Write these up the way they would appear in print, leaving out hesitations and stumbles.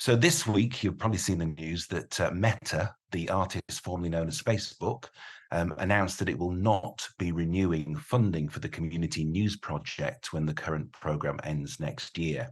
So this week, you've probably seen the news that Meta, the artist formerly known as Facebook, announced that it will not be renewing funding for the Community News Project when the current programme ends next year.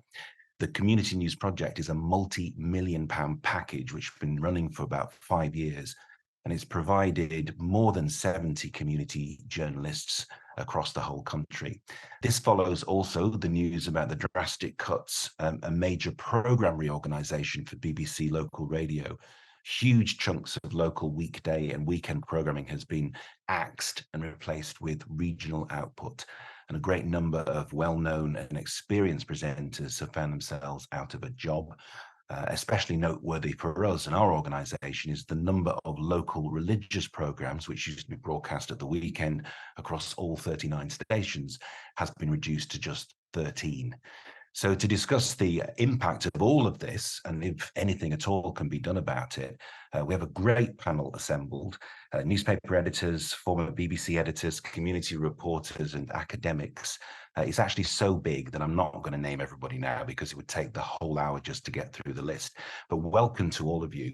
The Community News Project is a multi-million pound package which has been running for about 5 years, and it's provided more than 70 community journalists across the whole country. This follows also the news about the drastic cuts, a major programme reorganisation for BBC local radio. Huge chunks of local weekday and weekend programming has been axed and replaced with regional output. And a great number of well-known and experienced presenters have found themselves out of a job. Especially noteworthy for us and our organisation is the number of local religious programmes, which used to be broadcast at the weekend across all 39 stations, has been reduced to just 13. So to discuss the impact of all of this, and if anything at all can be done about it, we have a great panel assembled, newspaper editors, former BBC editors, community reporters and academics. It's actually so big that I'm not going to name everybody now because it would take the whole hour just to get through the list. But welcome to all of you.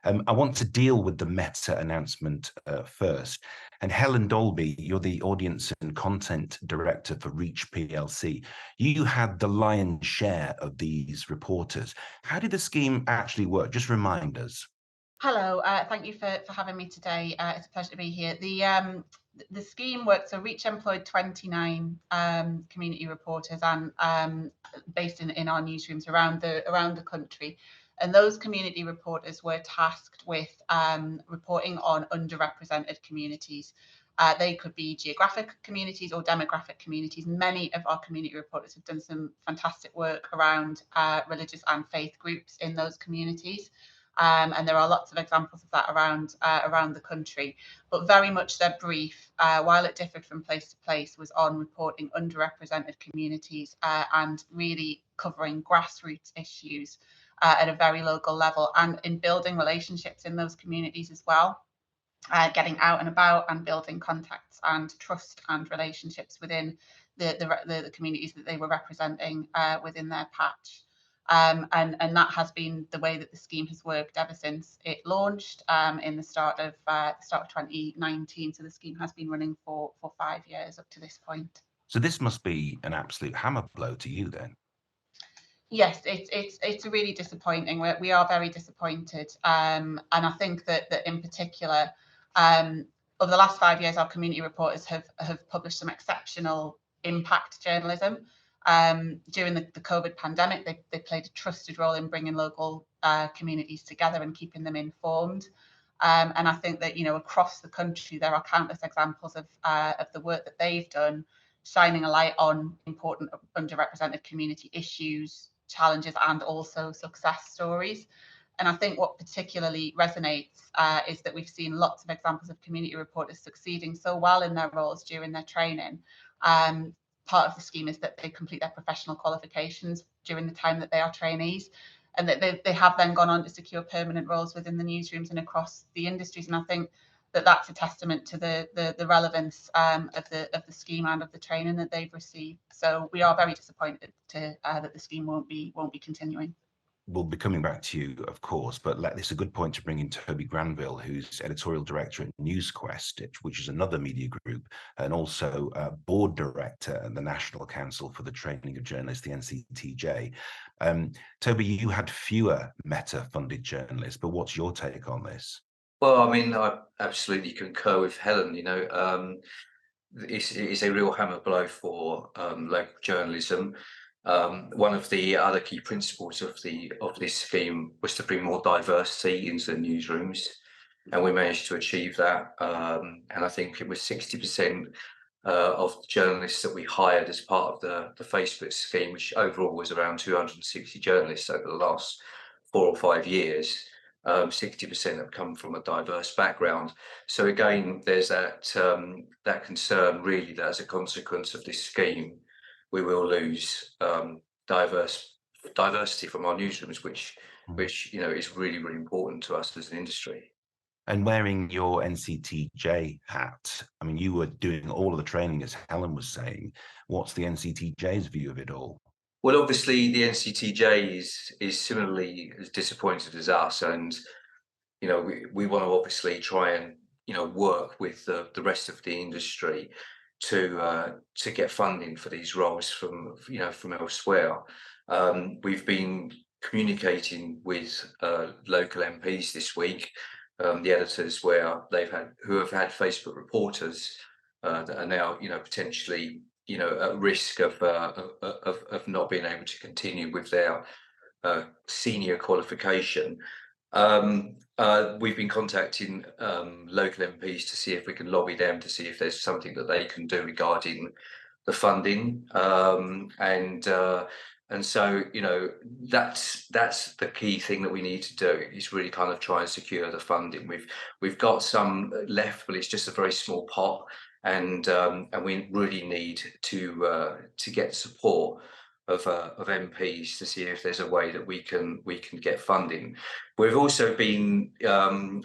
I want to deal with the Meta announcement first. And Helen Dolby, you're the Audience and Content Director for Reach PLC. You had the lion's share of these reporters. How did the scheme actually work? Just remind us. Hello, thank you for having me today. It's a pleasure to be here. The scheme works, so Reach employed 29 community reporters and based in our newsrooms around the country. And those community reporters were tasked with reporting on underrepresented communities. They could be geographic communities or demographic communities. Many of our community reporters have done some fantastic work around religious and faith groups in those communities. And there are lots of examples of that around the country. But very much their brief, while it differed from place to place, was on reporting underrepresented communities and really covering grassroots issues at a very local level and in building relationships in those communities as well. Getting out and about and building contacts and trust and relationships within the communities that they were representing within their patch. And that has been the way that the scheme has worked ever since it launched in the start of 2019. So the scheme has been running for 5 years up to this point. So this must be an absolute hammer blow to you then. Yes, it's really disappointing. We are very disappointed, and I think that in particular, over the last 5 years, our community reporters have published some exceptional impact journalism. During the COVID pandemic, they played a trusted role in bringing local communities together and keeping them informed. And I think that, across the country, there are countless examples of the work that they've done, shining a light on important underrepresented community issues, challenges, and also success stories. And I think what particularly resonates is that we've seen lots of examples of community reporters succeeding so well in their roles during their training. Part of the scheme is that they complete their professional qualifications during the time that they are trainees, and that they have then gone on to secure permanent roles within the newsrooms and across the industries. And I think that that's a testament to the relevance of the scheme and of the training that they've received. So we are very disappointed that the scheme won't be continuing. We'll be coming back to you, of course, but it's a good point to bring in Toby Granville, who's editorial director at Newsquest, which is another media group, and also board director at the National Council for the Training of Journalists, the NCTJ. Toby, you had fewer Meta-funded journalists, but what's your take on this? Well, I mean, I absolutely concur with Helen. It's a real hammer blow for local journalism. One of the other key principles of this scheme was to bring more diversity into the newsrooms, and we managed to achieve that. And I think it was 60% of the journalists that we hired as part of the Facebook scheme, which overall was around 260 journalists over the last 4 or 5 years. 60% have come from a diverse background. So again, there's that concern really that as a consequence of this scheme, we will lose diversity from our newsrooms, which is really, really important to us as an industry. And wearing your NCTJ hat, I mean, you were doing all of the training, as Helen was saying. What's the NCTJ's view of it all? Well, obviously the NCTJ is similarly as disappointed as us, and we want to obviously try and work with the rest of the industry to get funding for these roles from elsewhere. We've been communicating with local MPs this week, the editors who have had Facebook reporters that are now potentially at risk of not being able to continue with their senior qualification. We've been contacting local MPs to see if we can lobby them to see if there's something that they can do regarding the funding, and so that's the key thing that we need to do, is really kind of try and secure the funding. We've got some left, but it's just a very small pot, and we really need to get support of MPs to see if there's a way that we can get funding. We've also been talking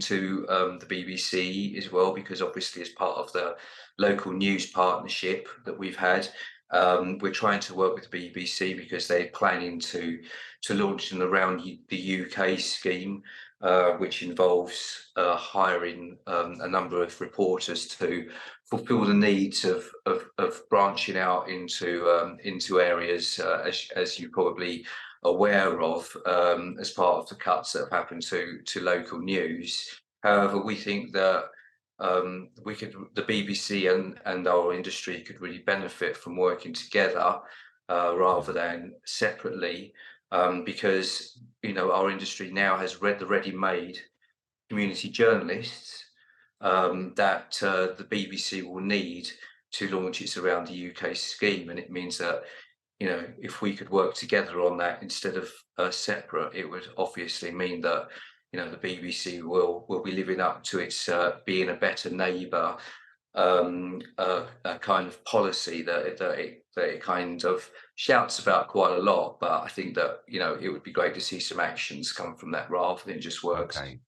to the BBC as well, because obviously as part of the local news partnership that we've had, we're trying to work with the BBC because they're planning to launch an around the UK scheme, which involves hiring a number of reporters to fulfil the needs of branching out into areas, as you're probably aware of, as part of the cuts that have happened to local news. However, we think that the BBC and our industry could really benefit from working together rather than separately, because our industry now has the ready-made community journalists that the BBC will need to launch its Around the UK scheme, and it means that if we could work together on that instead of separate, it would obviously mean that the BBC will be living up to its being a better neighbour kind of policy that it kind of shouts about quite a lot. But I think that it would be great to see some actions come from that rather than just words. Okay.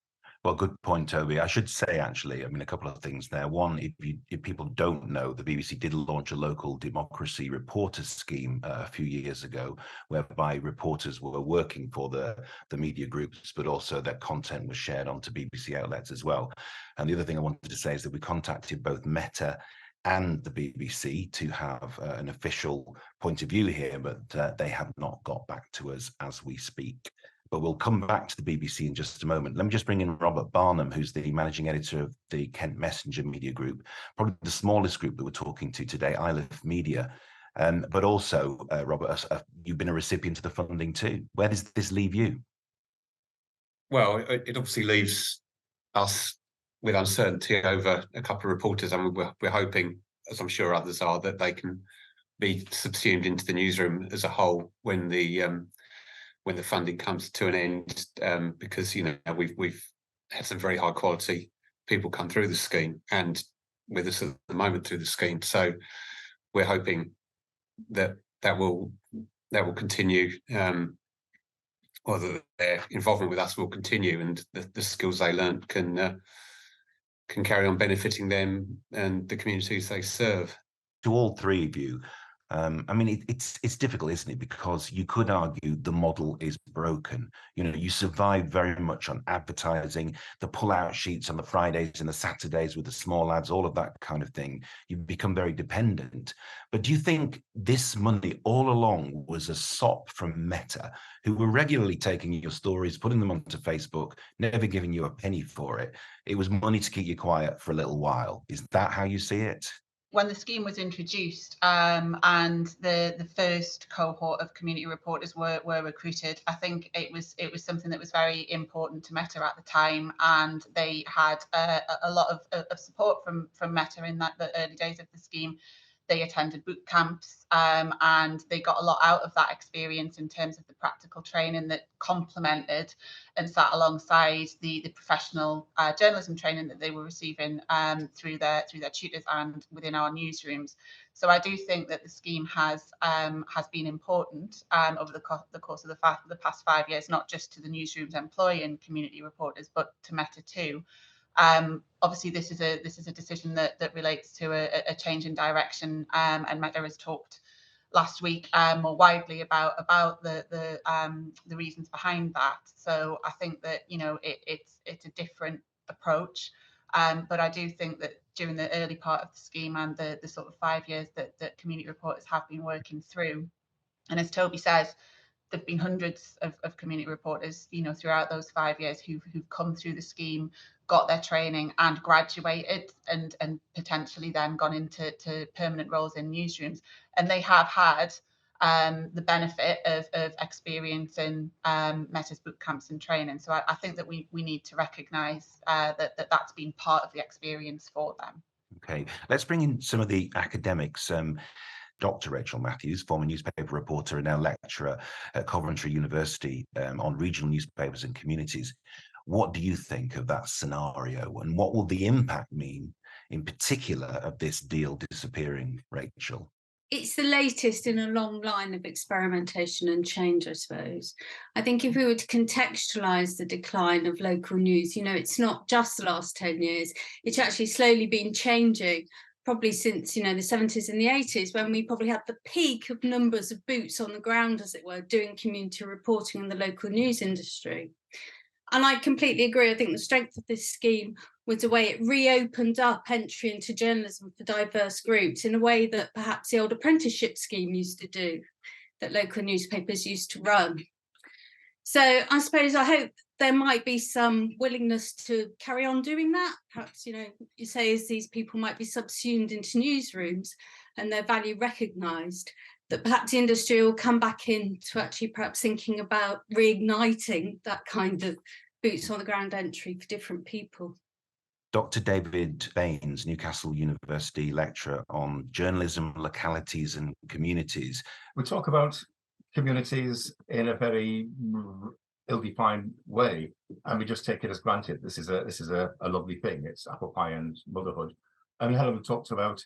Well, good point, Toby. I should say, actually, a couple of things there. One, if people don't know, the BBC did launch a local democracy reporters scheme a few years ago, whereby reporters were working for the media groups, but also their content was shared onto BBC outlets as well. And the other thing I wanted to say is that we contacted both Meta and the BBC to have an official point of view here, but they have not got back to us as we speak. But we'll come back to the BBC in just a moment. Let me just bring in Robert Barman, who's the managing editor of the Kent Messenger Media Group, probably the smallest group that we're talking to today, Iliffe Media. But also, Robert, you've been a recipient of the funding too. Where does this leave you? Well, it obviously leaves us with uncertainty over a couple of reporters, and we're hoping, as I'm sure others are, that they can be subsumed into the newsroom as a whole when the funding comes to an end, because we've had some very high quality people come through the scheme and with us at the moment through the scheme. So we're hoping that will continue, or that their involvement with us will continue, and the skills they learned can carry on benefiting them and the communities they serve. To all three of you, it's difficult, isn't it? Because you could argue the model is broken. You survive very much on advertising, the pull-out sheets on the Fridays and the Saturdays with the small ads, all of that kind of thing. You become very dependent. But do you think this money all along was a sop from Meta, who were regularly taking your stories, putting them onto Facebook, never giving you a penny for it? It was money to keep you quiet for a little while. Is that how you see it? When the scheme was introduced and the first cohort of community reporters were recruited, I think it was something that was very important to Meta at the time, and they had a lot of support from Meta in the early days of the scheme. They attended boot camps and they got a lot out of that experience in terms of the practical training that complemented and sat alongside the professional journalism training that they were receiving through their tutors and within our newsrooms. So I do think that the scheme has been important over the course of the past 5 years, not just to the newsrooms employing community reporters, but to Meta too. Obviously, this is a decision that relates to a change in direction, and Meta has talked last week more widely about the reasons behind that. So I think that, you know, it's a different approach, but I do think that during the early part of the scheme and the sort of 5 years that community reporters have been working through, and as Toby says, there've been hundreds of community reporters, you know, throughout those 5 years who've come through the scheme, got their training and graduated, and potentially then gone into permanent roles in newsrooms, and they have had the benefit of experience in Meta's boot camps and training. So I think that we need to recognise that's been part of the experience for them. Okay, let's bring in some of the academics. Dr. Rachel Matthews, former newspaper reporter and now lecturer at Coventry University on regional newspapers and communities. What do you think of that scenario, and what will the impact mean in particular of this deal disappearing, Rachel? It's the latest in a long line of experimentation and change, I suppose. I think if we were to contextualise the decline of local news, you know, it's not just the last 10 years, it's actually slowly been changing, probably since, you know, the 70s and the 80s, when we probably had the peak of numbers of boots on the ground, as it were, doing community reporting in the local news industry. And I completely agree. I think the strength of this scheme was the way it reopened up entry into journalism for diverse groups in a way that perhaps the old apprenticeship scheme used to do, that local newspapers used to run. So I suppose, I hope there might be some willingness to carry on doing that. Perhaps, you know, you say as these people might be subsumed into newsrooms and their value recognised, that perhaps the industry will come back in to actually perhaps thinking about reigniting that kind of boots on the ground entry for different people. Dr. David Baines, Newcastle University lecturer on journalism, localities and communities. We talk about communities in a very ill-defined way, and we just take it as granted. This is a lovely thing. It's apple pie and motherhood. And we haven't talked about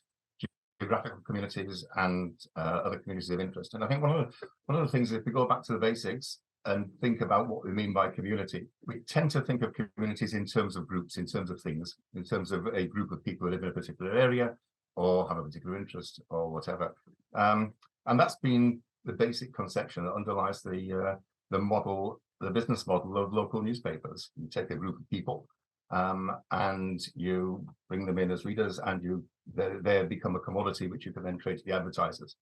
geographical communities and other communities of interest. And I think one of the things, if we go back to the basics and think about what we mean by community, we tend to think of communities in terms of groups, in terms of things, in terms of a group of people who live in a particular area or have a particular interest or whatever. And that's been the basic conception that underlies the model, the business model of local newspapers. You take a group of people and you bring them in as readers, and they become a commodity which you can then trade to the advertisers.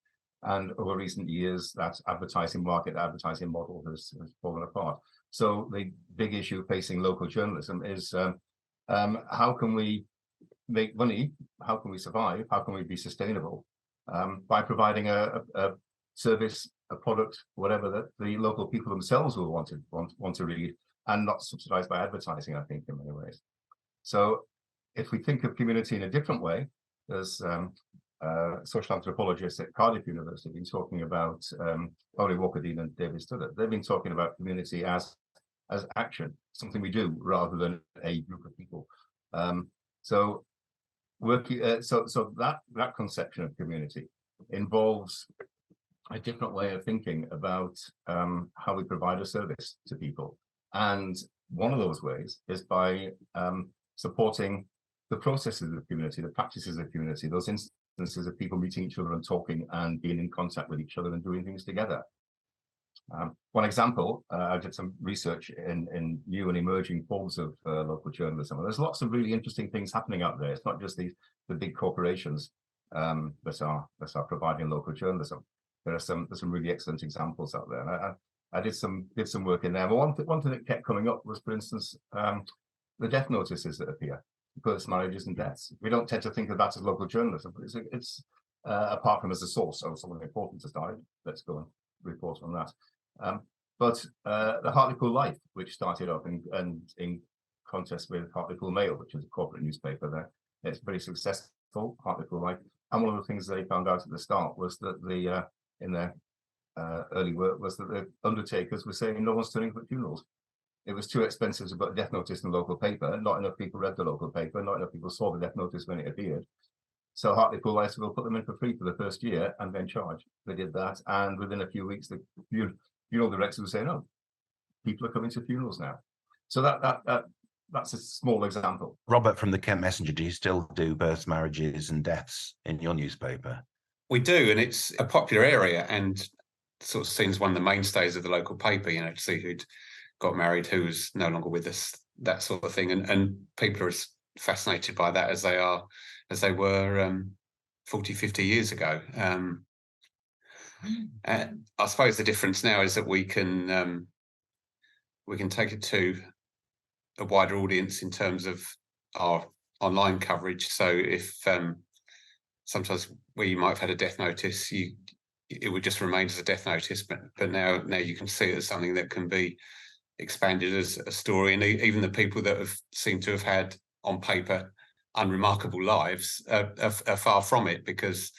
And over recent years, that advertising market, advertising model has fallen apart. So the big issue facing local journalism is how can we make money? How can we survive? How can we be sustainable by providing a service, a product, whatever that the local people themselves will want to read, and not subsidized by advertising, I think, in many ways. So if we think of community in a different way, there's social anthropologists at Cardiff University have been talking about, Ollie Walker-Dean and David Studdert, they've been talking about community as action, something we do rather than a group of people. So that conception of community involves a different way of thinking about how we provide a service to people. And one of those ways is by supporting the processes of community, the practices of community, those instances of people meeting each other and talking and being in contact with each other and doing things together. One example, I did some research in new and emerging forms of local journalism. And there's lots of really interesting things happening out there. It's not just the big corporations that are providing local journalism. There's some really excellent examples out there. And I did some work in there. But one thing that kept coming up was, for instance, the death notices that appear, births, marriages, and deaths. We don't tend to think of that as local journalism, but it's apart from as a source of someone important has died. Let's go and report on that. But the Hartlepool Life, which started up in contest with Hartlepool Mail, which is a corporate newspaper there, it's very successful, Hartlepool Life. And one of the things they found out at the start was that in their early work was that the undertakers were saying no one's turning up at funerals. It was too expensive to put a death notice in the local paper. Not enough people read the local paper. Not enough people saw the death notice when it appeared. So Hartlepool Life will put them in for free for the first year and then charge. They did that, and within a few weeks, the funeral directors were saying, "Oh, people are coming to funerals now." So that's a small example. Robert from the Kent Messenger, do you still do births, marriages, and deaths in your newspaper? We do, and it's a popular area and sort of seen as one of the mainstays of the local paper, you know, to see who'd got married, who was no longer with us, that sort of thing. And people are as fascinated by that as they were 40, 50 years ago. And I suppose the difference now is that we can take it to a wider audience in terms of our online coverage. So if sometimes where you might have had a death notice, it would just remain as a death notice, but now you can see it as something that can be expanded as a story, and even the people that have seemed to have had on paper unremarkable lives are far from it, because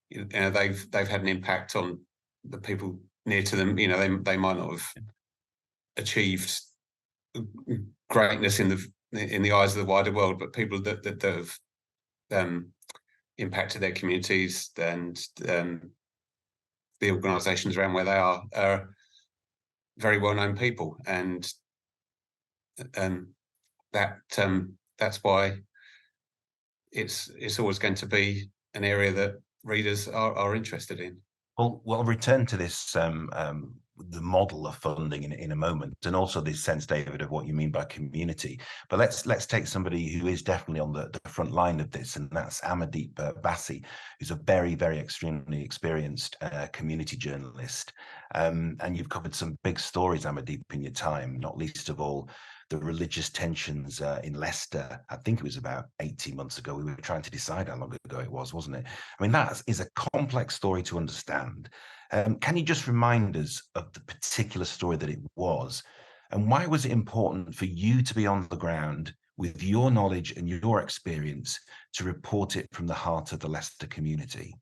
you know they've had an impact on the people near to them. You know, they might not have achieved greatness in the eyes of the wider world, but people that have impacted their communities and the organisations around where they are very well-known people, and that's why it's always going to be an area that readers are interested in. Well, we'll return to this, the model of funding in a moment, and also this sense, David, of what you mean by community. But let's take somebody who is definitely on the front line of this, and that's Amardeep Bassey, who's a very, very extremely experienced community journalist. And you've covered some big stories, Amardeep, in your time, not least of all the religious tensions in Leicester. I think it was about 18 months ago. We were trying to decide how long ago it was, wasn't it? I mean, that is a complex story to understand. Can you just remind us of the particular story that it was, and why was it important for you to be on the ground with your knowledge and your experience to report it from the heart of the Leicester community?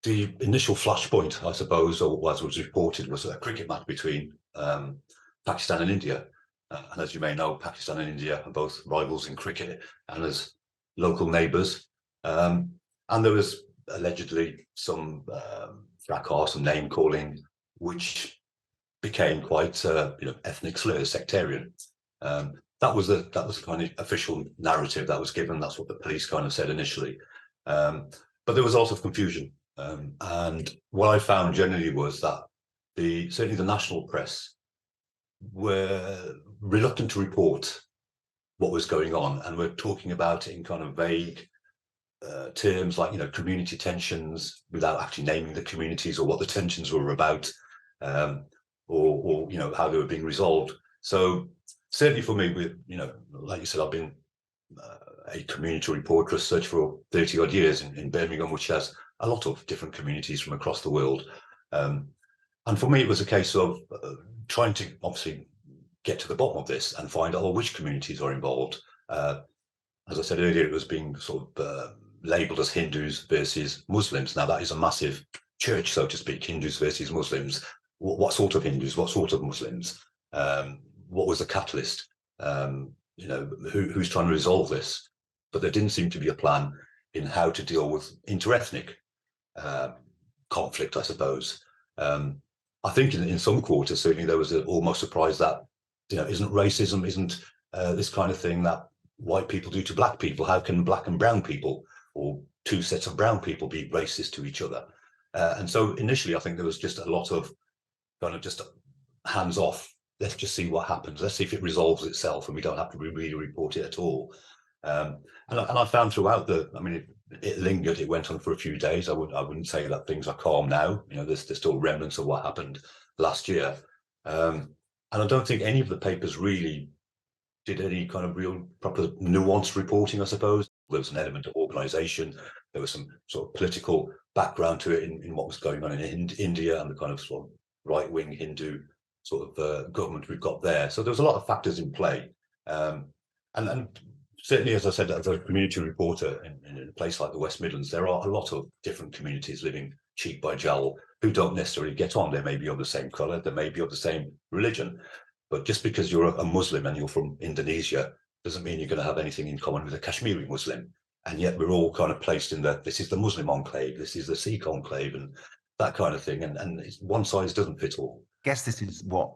The initial flashpoint, I suppose, or as was reported, was a cricket match between Pakistan and India. And as you may know, Pakistan and India are both rivals in cricket and as local neighbours. And there was allegedly some fracas, some name calling, which became quite ethnic slurs, sectarian. That was the kind of official narrative that was given. That's what the police kind of said initially. But there was also confusion. And what I found generally was that certainly the national press were reluctant to report what was going on, and we're talking about it in kind of vague terms like, you know, community tensions, without actually naming the communities or what the tensions were about, or you know, how they were being resolved. So certainly for me, with, you know, like you said, I've been a community reporter as such for 30 odd years in Birmingham, which has a lot of different communities from across the world. And for me, it was a case of trying to obviously get to the bottom of this and find out which communities are involved. As I said earlier, it was being sort of labelled as Hindus versus Muslims. Now, that is a massive church, so to speak, Hindus versus Muslims. What sort of Hindus? What sort of Muslims? What was the catalyst? You know, who's trying to resolve this? But there didn't seem to be a plan in how to deal with interethnic conflict, I suppose. I think in some quarters, certainly there was almost surprise that, you know, isn't racism, isn't this kind of thing that white people do to black people? How can black and brown people, or two sets of brown people, be racist to each other? And so initially, I think there was just a lot of kind of just hands off. Let's just see what happens. Let's see if it resolves itself and we don't have to really report it at all. And I found throughout it lingered. It went on for a few days. I wouldn't say that things are calm now. You know, there's still remnants of what happened last year. And I don't think any of the papers really did any kind of real proper nuanced reporting, I suppose. There was an element of organisation. There was some sort of political background to it in what was going on in India and the kind of sort of right-wing Hindu sort of government we've got there. So there was a lot of factors in play. And certainly, as I said, as a community reporter in a place like the West Midlands, there are a lot of different communities living cheek by jowl who don't necessarily get on. They may be of the same colour, they may be of the same religion, but just because you're a Muslim and you're from Indonesia doesn't mean you're going to have anything in common with a Kashmiri Muslim. And yet we're all kind of placed in this is the Muslim enclave, this is the Sikh enclave, and that kind of thing. And one size doesn't fit all. I guess this is what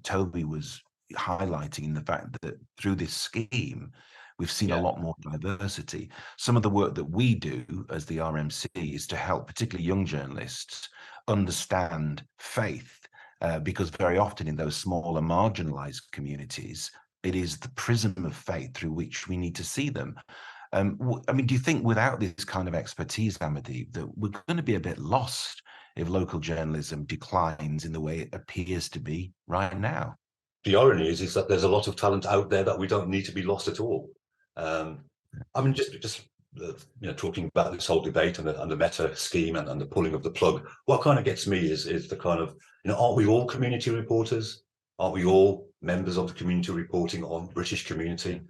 Toby was highlighting, in the fact that through this scheme, We've seen a lot more diversity. Some of the work that we do as the RMC is to help particularly young journalists understand faith, because very often in those smaller marginalized communities, it is the prism of faith through which we need to see them. I mean, do you think without this kind of expertise, Amardeep, that we're going to be a bit lost if local journalism declines in the way it appears to be right now? The irony is that there's a lot of talent out there that we don't need to be lost at all. I mean, just you know, talking about this whole debate and the meta scheme and the pulling of the plug, what kind of gets me is the kind of, you know, aren't we all community reporters? Aren't we all members of the community reporting on British community?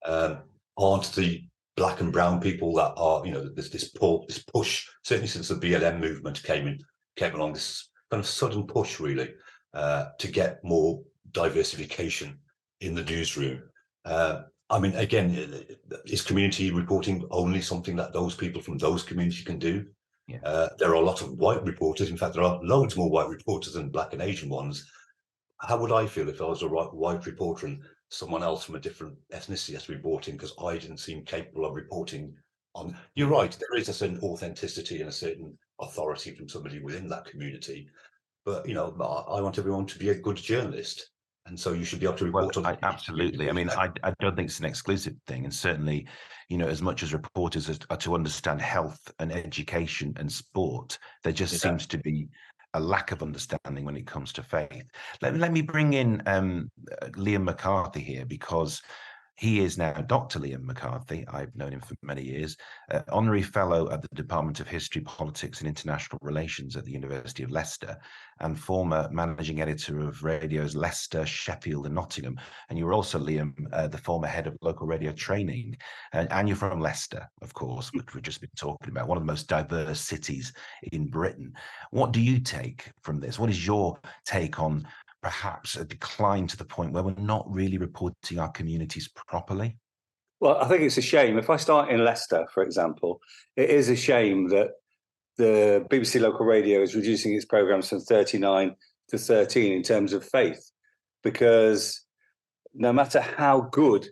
Aren't the black and brown people that are, you know, this push, certainly since the BLM movement came along, this kind of sudden push really to get more diversification in the newsroom. I mean, again, is community reporting only something that those people from those communities can do? Yeah. There are a lot of white reporters. In fact, there are loads more white reporters than black and Asian ones. How would I feel if I was a white reporter and someone else from a different ethnicity has to be reporting because I didn't seem capable of reporting on? You're right, there is a certain authenticity and a certain authority from somebody within that community. But, you know, I want everyone to be a good journalist. And so you should be able to report on. Absolutely. I mean, I don't think it's an exclusive thing. And certainly, you know, as much as reporters are to understand health and education and sport, there just seems to be a lack of understanding when it comes to faith. Let me bring in Liam McCarthy here, because he is now Dr. Liam McCarthy. I've known him for many years, honorary fellow at the Department of History, Politics and International Relations at the University of Leicester, and former managing editor of radios Leicester, Sheffield and Nottingham. And you were also, Liam, the former head of local radio training. And you're from Leicester, of course, which we've just been talking about, one of the most diverse cities in Britain. What do you take from this? What is your take on perhaps a decline to the point where we're not really reporting our communities properly? Well, I think it's a shame. If I start in Leicester, for example, it is a shame that the BBC local radio is reducing its programmes from 39 to 13 in terms of faith, because no matter how good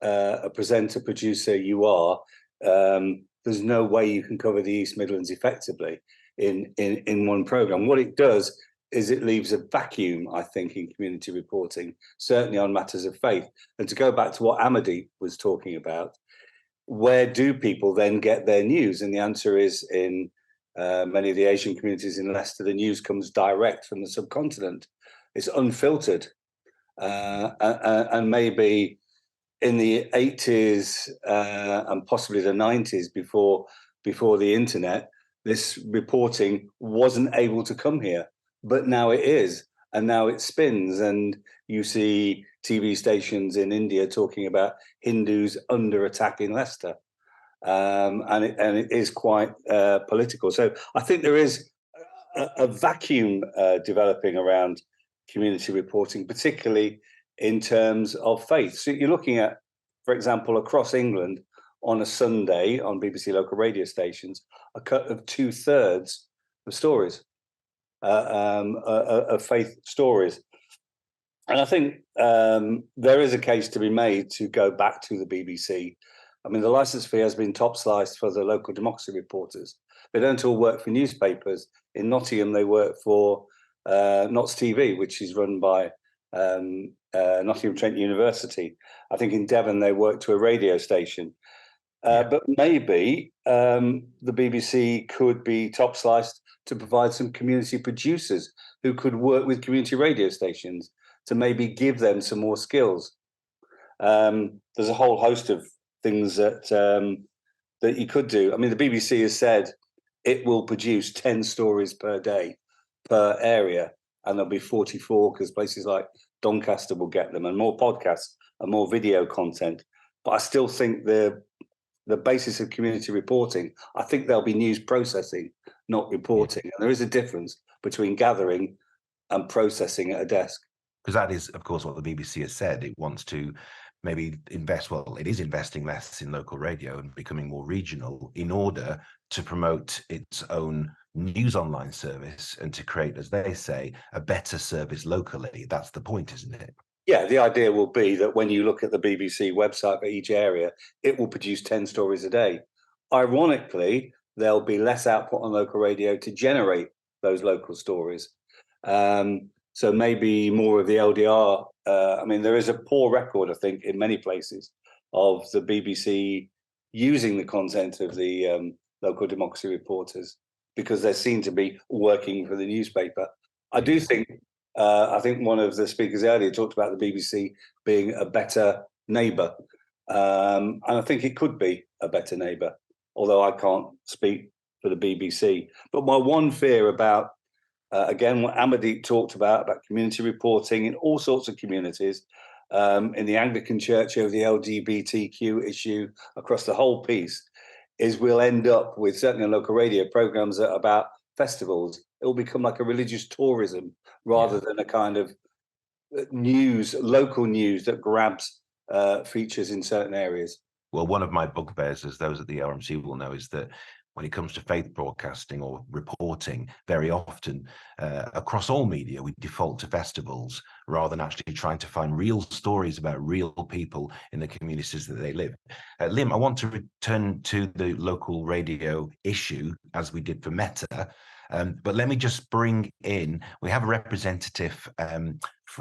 a presenter, producer you are, there's no way you can cover the East Midlands effectively in one programme. What it does is it leaves a vacuum, I think, in community reporting, certainly on matters of faith. And to go back to what Amardeep was talking about, where do people then get their news? And the answer is in many of the Asian communities in Leicester, the news comes direct from the subcontinent. It's unfiltered. And maybe in the 80s and possibly the 90s, before the internet, this reporting wasn't able to come here. But now it is, and now it spins, and you see TV stations in India talking about Hindus under attack in Leicester, and it is quite political. So I think there is a vacuum developing around community reporting, particularly in terms of faith. So you're looking at, for example, across England on a Sunday on BBC local radio stations, a cut of 2/3 of stories. Of faith stories. And I think there is a case to be made to go back to the BBC. I mean, the licence fee has been top sliced for the local democracy reporters. They don't all work for newspapers. In Nottingham, they work for Notts TV, which is run by Nottingham Trent University. I think in Devon, they work to a radio station. But maybe the BBC could be top sliced to provide some community producers who could work with community radio stations to maybe give them some more skills. There's a whole host of things that you could do. I mean, the BBC has said it will produce 10 stories per day per area, and there'll be 44 because places like Doncaster will get them, and more podcasts and more video content. But I still think the basis of community reporting, I think there'll be news processing, not reporting. And there is a difference between gathering and processing at a desk. Because that is, of course, what the BBC has said. It wants to maybe invest, well, it is investing less in local radio and becoming more regional in order to promote its own news online service and to create, as they say, a better service locally. That's the point, isn't it? Yeah, the idea will be that when you look at the BBC website for each area, it will produce 10 stories a day. Ironically, there'll be less output on local radio to generate those local stories. So maybe more of the LDR. I mean, there is a poor record, I think, in many places of the BBC using the content of the local democracy reporters because they're seen to be working for the newspaper. I do think, I think one of the speakers earlier talked about the BBC being a better neighbour. And I think it could be a better neighbour, although I can't speak for the BBC. But my one fear about, again, what Amardeep talked about community reporting in all sorts of communities, in the Anglican Church over the LGBTQ issue across the whole piece, is we'll end up with, certainly on local radio, programmes that are about festivals. It will become like a religious tourism rather than a kind of news, local news that grabs features in certain areas. Well, one of my bugbears, as those at the RMC will know, is that when it comes to faith broadcasting or reporting, very often across all media, we default to festivals rather than actually trying to find real stories about real people in the communities that they live. Liam, I want to return to the local radio issue as we did for Meta. But let me just bring in, we have a representative,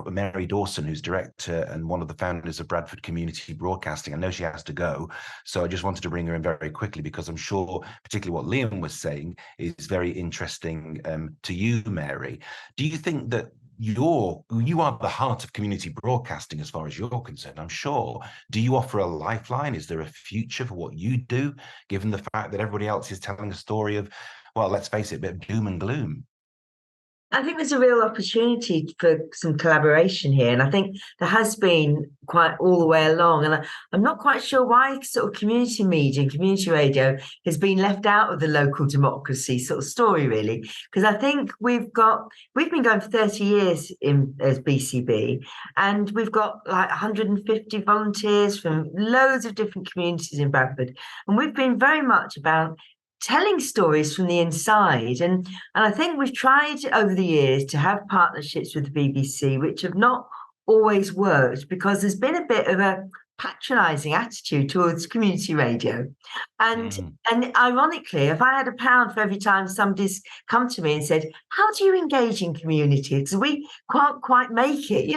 Mary Dawson, who's director and one of the founders of Bradford Community Broadcasting. I know she has to go, so I just wanted to bring her in very quickly because I'm sure particularly what Liam was saying is very interesting to you, Mary. Do you think that you are the heart of community broadcasting as far as you're concerned, I'm sure. Do you offer a lifeline? Is there a future for what you do, given the fact that everybody else is telling a story of, well, let's face it, a bit of doom and gloom? I think there's a real opportunity for some collaboration here. And I think there has been quite all the way along. And I'm not quite sure why sort of community media and community radio has been left out of the local democracy sort of story, really. Because I think we've been going for 30 years as BCB, and we've got like 150 volunteers from loads of different communities in Bradford. And we've been very much about telling stories from the inside. And I think we've tried over the years to have partnerships with the BBC, which have not always worked because there's been a bit of a patronising attitude towards community radio. And ironically, if I had £1 for every time somebody's come to me and said, how do you engage in community? Because we can't quite make it,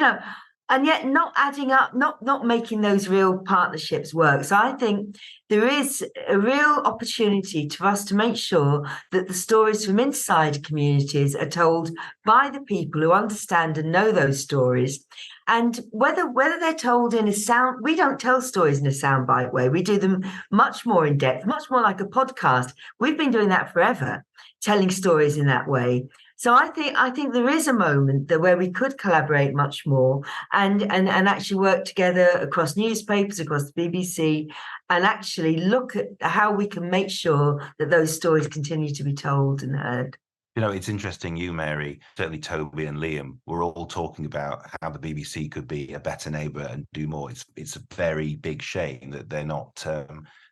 and yet not adding up, not making those real partnerships work. So I think there is a real opportunity for us to make sure that the stories from inside communities are told by the people who understand and know those stories. And whether they're told in a sound, we don't tell stories in a soundbite way. We do them much more in depth, much more like a podcast. We've been doing that forever, telling stories in that way. So I think there is a moment where we could collaborate much more and actually work together across newspapers, across the BBC, and actually look at how we can make sure that those stories continue to be told and heard. It's interesting, you, Mary, certainly Toby and Liam, we're all talking about how the BBC could be a better neighbour and do more. It's a very big shame that they're not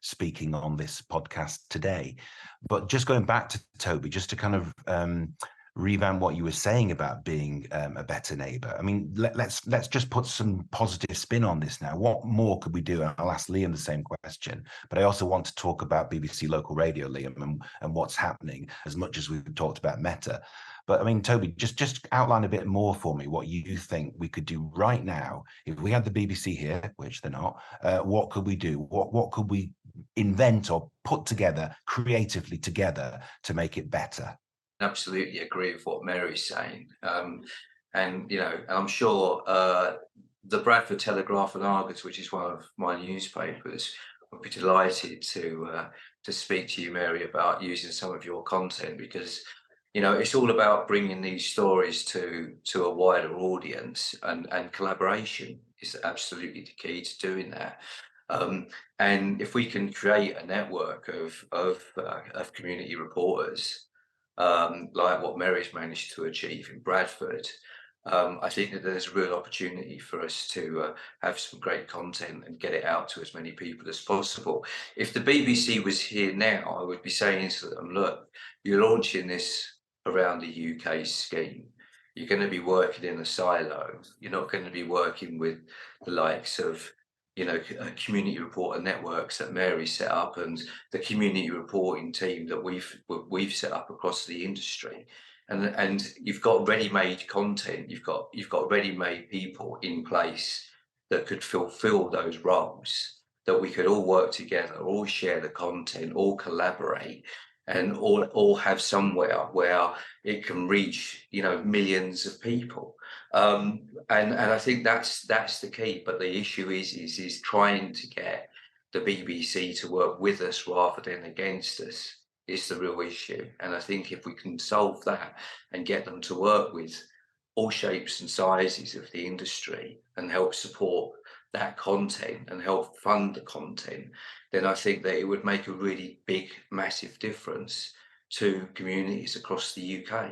speaking on this podcast today. But just going back to Toby, just to kind of revamp what you were saying about being a better neighbour. I mean, let's just put some positive spin on this now. What more could we do? And I'll ask Liam the same question, but I also want to talk about BBC Local Radio, Liam, and what's happening as much as we've talked about Meta. But I mean, Toby, just outline a bit more for me what you think we could do right now. If we had the BBC here, which they're not, what could we do? What could we invent or put together creatively together to make it better? Absolutely agree with what Mary's saying. And I'm sure the Bradford Telegraph and Argus, which is one of my newspapers, would be delighted to speak to you, Mary, about using some of your content, because it's all about bringing these stories to a wider audience, and collaboration is absolutely the key to doing that. And if we can create a network of community reporters, like what Mary's managed to achieve in Bradford, I think that there's a real opportunity for us to have some great content and get it out to as many people as possible. If the BBC was here now, I would be saying to them, look, you're launching this around the UK scheme. you're going to be working in a silo. You're not going to be working with the likes of, you know, community reporter networks that Mary set up and the community reporting team that we've set up across the industry. And you've got ready-made content. You've got ready-made people in place that could fulfill those roles, that we could all work together, all share the content, all collaborate, and all have somewhere where it can reach, you know, millions of people. And I think that's the key. But the issue is trying to get the BBC to work with us rather than against us is the real issue. And I think if we can solve that and get them to work with all shapes and sizes of the industry and help support that content and help fund the content, then I think that it would make a really big, massive difference to communities across the UK.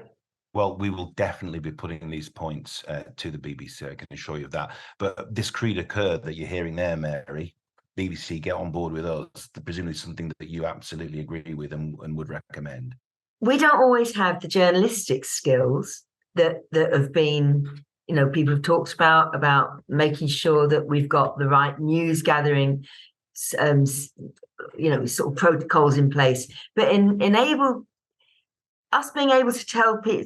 Well, we will definitely be putting these points to the BBC, I can assure you of that. But this cri de coeur that you're hearing there, Mary, BBC, get on board with us, presumably something that you absolutely agree with and would recommend. We don't always have the journalistic skills that have been, you know, people have talked about making sure that we've got the right news gathering, you know, sort of protocols in place, but enable us being able to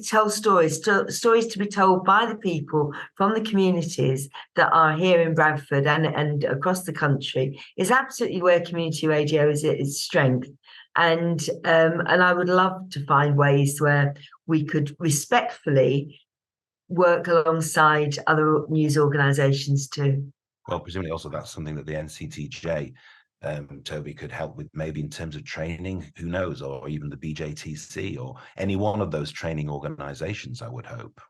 tell stories to be told by the people from the communities that are here in Bradford and across the country is absolutely where community radio is its strength. And I would love to find ways where we could respectfully work alongside other news organisations too. Well, presumably also that's something that the NCTJ, Toby, could help with, maybe in terms of training, who knows, or even the BJTC or any one of those training organisations, I would hope.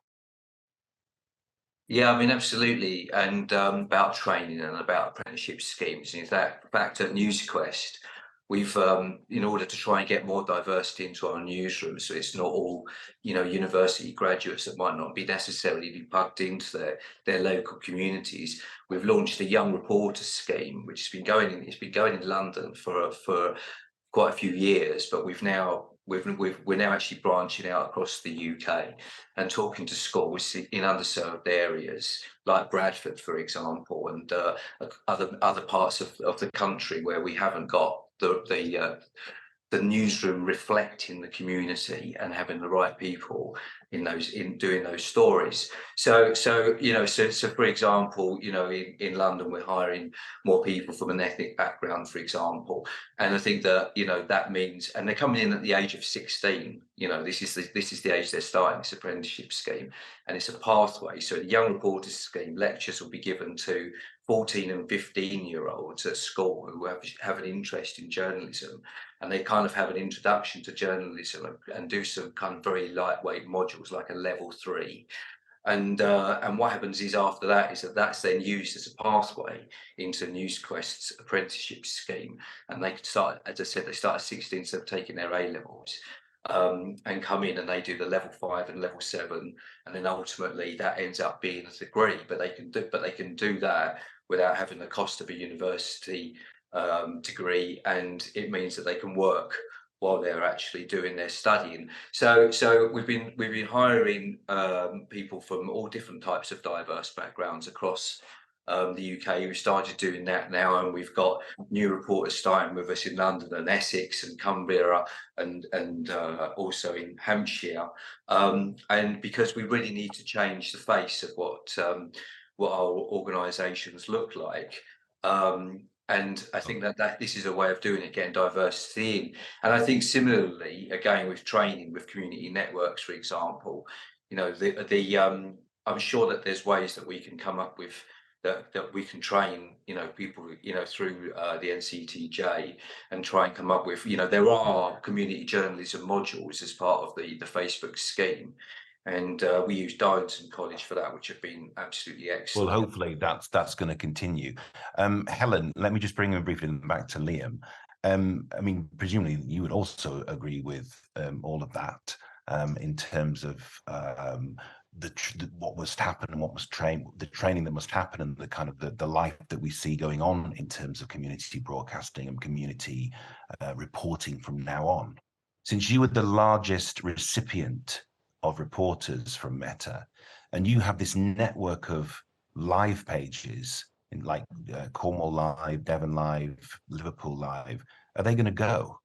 Yeah, I mean, absolutely. And about training and about apprenticeship schemes. In fact, at Newsquest, we've, in order to try and get more diversity into our newsroom, so it's not all, you know, university graduates that might not be necessarily be plugged into their local communities, we've launched a young reporter scheme, which has been going in London for quite a few years, but we're now actually branching out across the UK and talking to schools in underserved areas like Bradford, for example, and other parts of the country where we haven't got the newsroom reflecting the community and having the right people in doing those stories. So for example, you know, in London we're hiring more people from an ethnic background, for example, and I think that, you know, that means, and they're coming in at the age of 16. You know, this is the age they're starting this apprenticeship scheme, and it's a pathway. So the young reporters scheme, lectures will be given to 14 and 15-year-olds at school who have an interest in journalism, and they kind of have an introduction to journalism and do some kind of very lightweight modules like a level 3. And what happens is after that is that's then used as a pathway into Newsquest's apprenticeship scheme, and they start, as I said, they start at 16, so taking their A-levels. And come in and they do the level 5 and level 7, and then ultimately that ends up being a degree. But they can do that without having the cost of a university degree, and it means that they can work while they're actually doing their studying. So we've been hiring people from all different types of diverse backgrounds across the UK. We started doing that now, and we've got new reporters starting with us in London and Essex and Cumbria and also in Hampshire. And because we really need to change the face of what our organisations look like. And I think that this is a way of doing it, getting diversity in. And I think similarly, again, with training, with community networks, for example, you know, I'm sure that there's ways that we can come up with that we can train, you know, people, you know, through the NCTJ and try and come up with, you know, there are community journalism modules as part of the Facebook scheme. And we use Dowson College for that, which have been absolutely excellent. Well, hopefully that's going to continue. Helen, let me just bring him briefly back to Liam. I mean, presumably you would also agree with all of that in terms of what must happen and what must the training that must happen, and the kind of the life that we see going on in terms of community broadcasting and community reporting from now on. Since you were the largest recipient of reporters from Meta, and you have this network of live pages in like Cornwall Live, Devon Live, Liverpool Live. Are they going to go?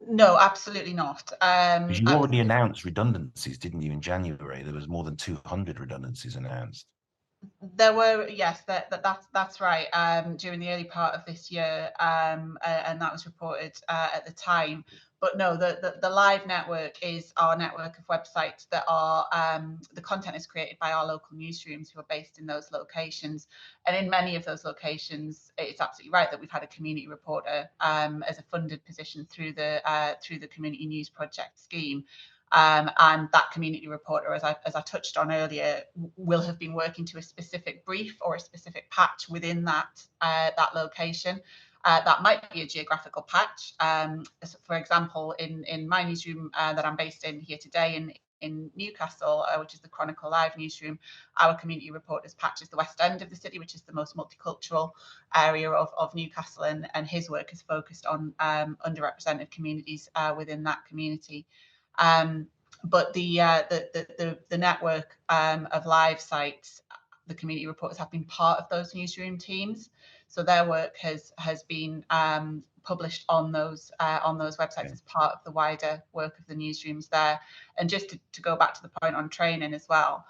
No, absolutely not. Because you already announced redundancies, didn't you, in January? There was more than 200 redundancies announced. There were, yes, that's right. During the early part of this year, and that was reported at the time. But no, the live network is our network of websites that are the content is created by our local newsrooms who are based in those locations. And in many of those locations, it's absolutely right that we've had a community reporter as a funded position through the Community News Project scheme. And that community reporter, as I touched on earlier, will have been working to a specific brief or a specific patch within that location. That might be a geographical patch. For example, in my newsroom that I'm based in here today in Newcastle, which is the Chronicle Live newsroom, our community reporter's patch is the West End of the city, which is the most multicultural area of Newcastle, and his work is focused on underrepresented communities within that community. But the network of live sites, the community reporters have been part of those newsroom teams, so their work has been published on those websites as part of the wider work of the newsrooms there. And just to go back to the point on training as well,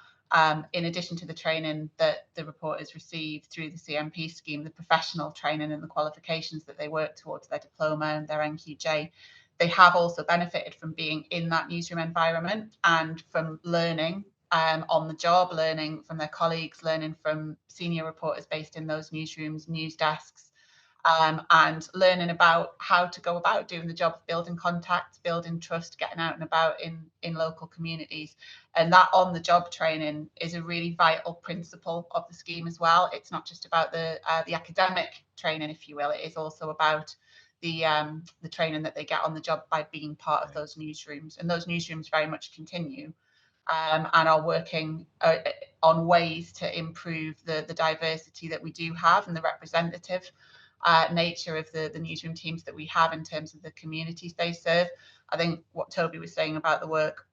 in addition to the training that the reporters receive through the CMP scheme, the professional training and the qualifications that they work towards their diploma and their NQJ, they have also benefited from being in that newsroom environment and from learning on the job, learning from their colleagues, learning from senior reporters based in those newsrooms, news desks, and learning about how to go about doing the job of building contacts, building trust, getting out and about in local communities. And that on-the-job training is a really vital principle of the scheme as well. It's not just about the academic training, if you will. It is also about the training that they get on the job by being part of those newsrooms. And those newsrooms very much continue and are working on ways to improve the diversity that we do have and the representative nature of the newsroom teams that we have in terms of the communities they serve. I think what Toby was saying about the work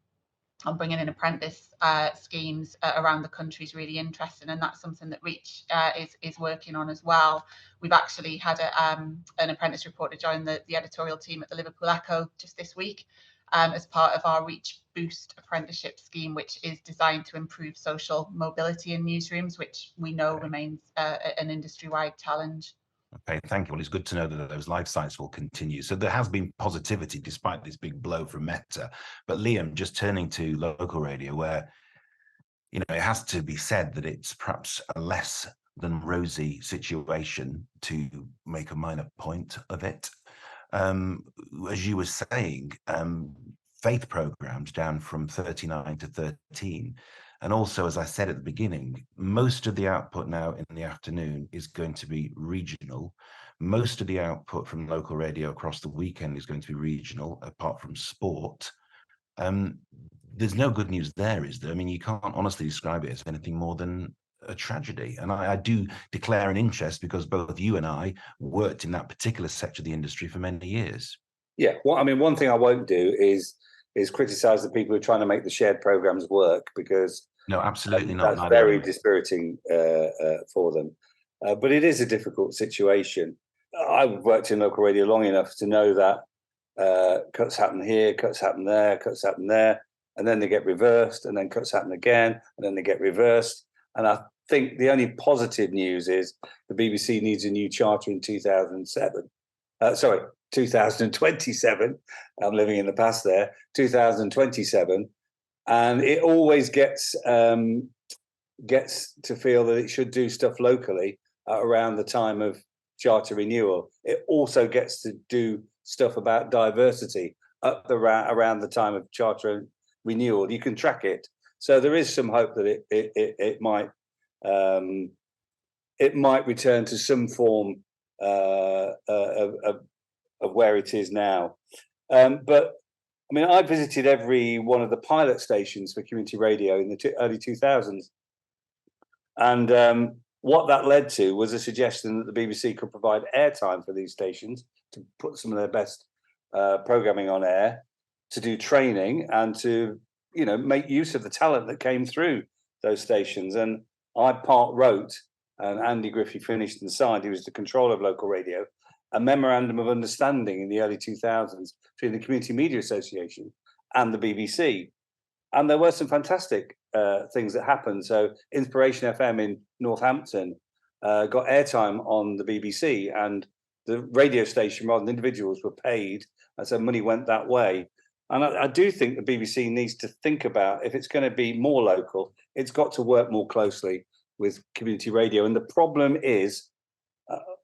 on bringing in apprentice schemes around the country is really interesting, and that's something that Reach is working on as well. We've actually had an apprentice reporter join the editorial team at the Liverpool Echo just this week as part of our Reach Boost apprenticeship scheme, which is designed to improve social mobility in newsrooms, which we know remains an industry-wide challenge. Okay, thank you. Well, it's good to know that those live sites will continue. So there has been positivity despite this big blow from Meta. But Liam, just turning to local radio, where, you know, it has to be said that it's perhaps a less than rosy situation, to make a minor point of it. As you were saying, faith programs down from 39 to 13. And also, as I said at the beginning, most of the output now in the afternoon is going to be regional. Most of the output from local radio across the weekend is going to be regional, apart from sport. There's no good news there, is there? I mean, you can't honestly describe it as anything more than a tragedy. And I do declare an interest because both you and I worked in that particular sector of the industry for many years. Yeah, well, I mean, one thing I won't do is criticise the people who are trying to make the shared programmes work, because no, absolutely not. That's very dispiriting for them. But it is a difficult situation. I've worked in local radio long enough to know that cuts happen here, cuts happen there, cuts happen there, and then they get reversed, and then cuts happen again, and then they get reversed. And I think the only positive news is the BBC needs a new charter in 2027. 2027. I'm living in the past there. 2027, and it always gets to feel that it should do stuff locally around the time of charter renewal. It also gets to do stuff about diversity around the time of charter renewal. You can track it, so there is some hope that it might return to some form of where it is now. But I mean, I visited every one of the pilot stations for community radio in the early 2000s. And what that led to was a suggestion that the BBC could provide airtime for these stations to put some of their best programming on air, to do training, and to make use of the talent that came through those stations. And I part wrote, and Andy Griffey finished and signed, he was the controller of local radio, a memorandum of understanding in the early 2000s between the Community Media Association and the BBC. And there were some fantastic things that happened. So Inspiration FM in Northampton got airtime on the BBC, and the radio station, rather than individuals, were paid, and so money went that way. And I do think the BBC needs to think about, if it's going to be more local, it's got to work more closely with community radio. And the problem is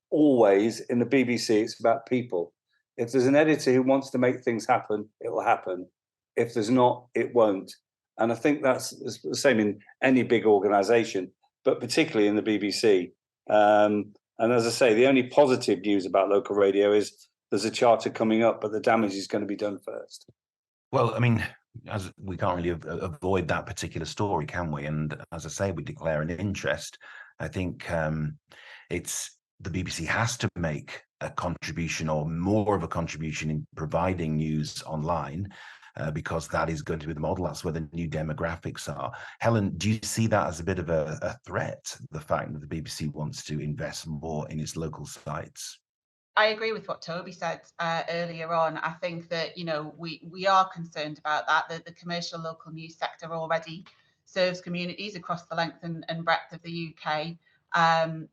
always in the BBC, it's about people. If there's an editor who wants to make things happen, it will happen. If there's not, it won't. And I think that's the same in any big organisation, but particularly in the BBC. And as I say, the only positive news about local radio is there's a charter coming up, but the damage is going to be done first. Well, I mean, as we can't really avoid that particular story, can we? And as I say, we declare an interest. I think it's the BBC has to make a contribution, or more of a contribution, in providing news online, because that is going to be the model. That's where the new demographics are. Helen, do you see that as a bit of a threat, the fact that the BBC wants to invest more in its local sites? I agree with what Toby said earlier on. I think that, we are concerned about that. The commercial local news sector already serves communities across the length and breadth of the UK.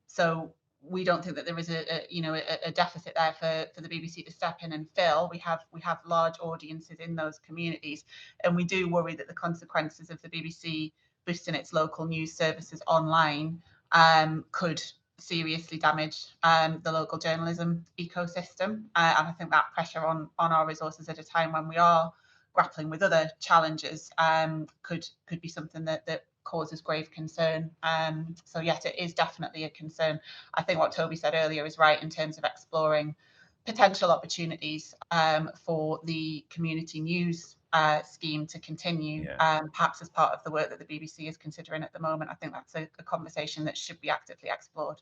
So we don't think that there is a deficit there for the BBC to step in and fill. We have large audiences in those communities, and we do worry that the consequences of the BBC boosting its local news services online could seriously damage the local journalism ecosystem. And I think that pressure on our resources at a time when we are grappling with other challenges could be something that causes grave concern. So yes, it is definitely a concern. I think what Toby said earlier is right in terms of exploring potential opportunities for the community news scheme to continue, perhaps as part of the work that the BBC is considering at the moment. I think that's a conversation that should be actively explored.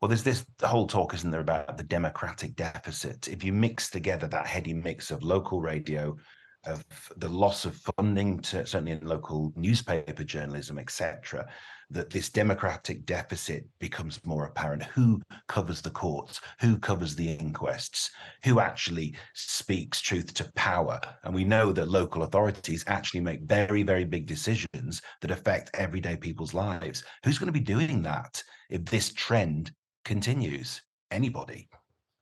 Well, there's this whole talk, isn't there, about the democratic deficit. If you mix together that heady mix of local radio, of the loss of funding to certainly in local newspaper journalism, etc., that this democratic deficit becomes more apparent. Who covers the courts? Who covers the inquests? Who actually speaks truth to power? And we know that local authorities actually make very, very big decisions that affect everyday people's lives. Who's going to be doing that if this trend continues? Anybody?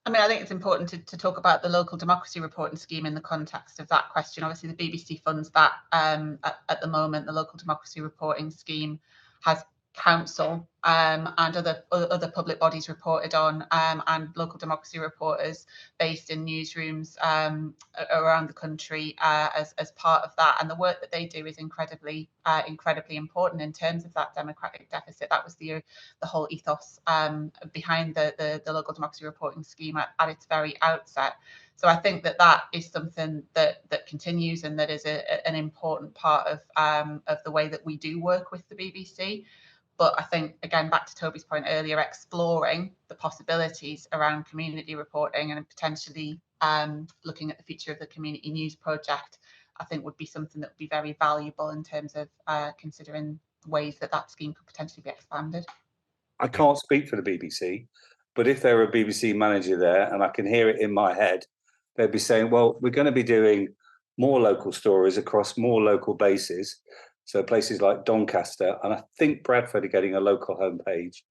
I mean, I think it's important to talk about the local democracy reporting scheme in the context of that question. Obviously, the BBC funds that at the moment. The local democracy reporting scheme has council and other public bodies reported on, and local democracy reporters based in newsrooms around the country as part of that. And the work that they do is incredibly important in terms of that democratic deficit. That was the whole ethos behind the local democracy reporting scheme at its very outset. So I think that is something that continues, and that is an important part of the way that we do work with the BBC. But I think, again, back to Toby's point earlier, exploring the possibilities around community reporting and potentially looking at the future of the community news project, I think would be something that would be very valuable in terms of considering ways that scheme could potentially be expanded. I can't speak for the BBC, but if there were a BBC manager there, and I can hear it in my head, they'd be saying, well, we're going to be doing more local stories across more local bases. So places like Doncaster, and I think Bradford are getting a local homepage.